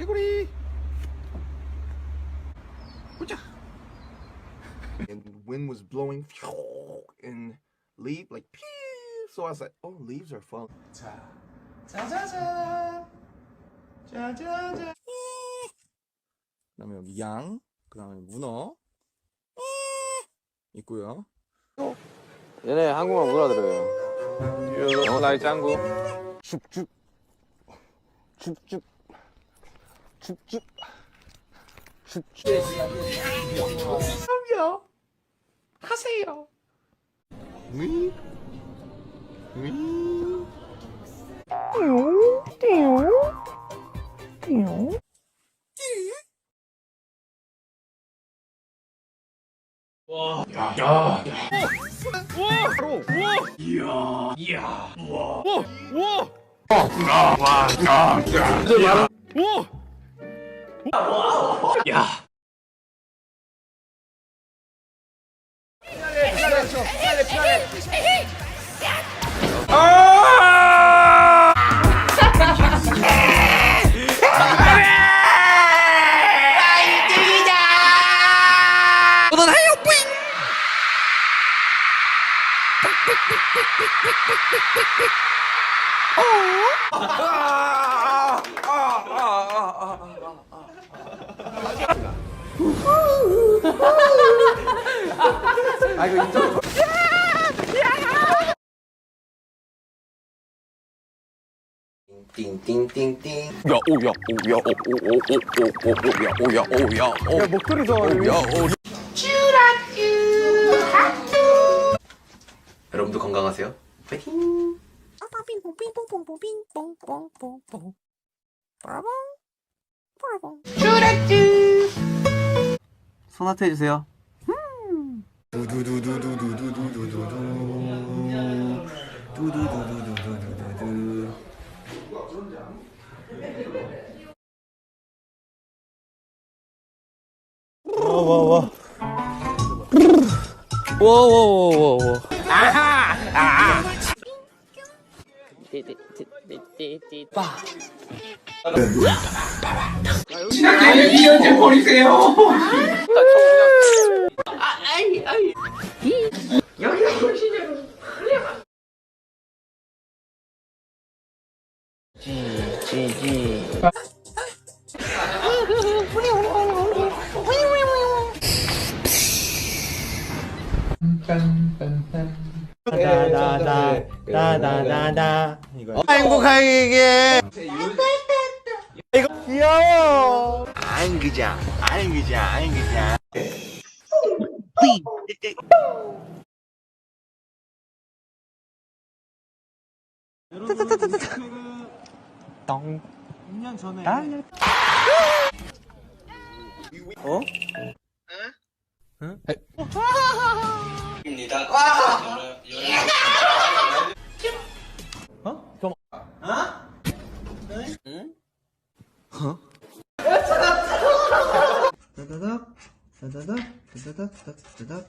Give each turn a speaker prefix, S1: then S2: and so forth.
S1: 개구리. 보자. And wind was blowing and leaf like so I was like, oh, leaves are falling. 자, 짜자잔, 짜자잔. 그다음에 여기 양, 그다음에 문어 있고요.
S2: 얘네 한국말 못 알아들어요. 영어 나이 짱구.
S1: 줍줍, 줍줍, 줍줍, 줍줍. 그럼요. 하세요. 위, 위. 와, 야, 야, 야. 와, 바로, 와, 이야, 이야, 와, 와, 와, 와, 야, 야, 와, 야. 아 이거 인정. 띵띵띵띵. 야 오야 오야 오오오오오오야 오야 오야 오. 야 목소리 좋아하네. 야 오. 여러분도 건강하세요. 파이팅.
S2: 손아트 해주세요.
S3: 와와와와와.
S2: 아하. 아.
S3: 지나가는 이현재 버리세요. 여기가 보시냐고.
S1: 다다다다다다다다. 이거.
S2: 행복하게.
S1: 이거 귀여워.
S2: 안 그자.
S1: 똥. 2년 전에. 어? 응? 입니다. 어? 좀. 응? 어? 다다닥, 다다닥, 다다닥, 다다닥, 다다닥.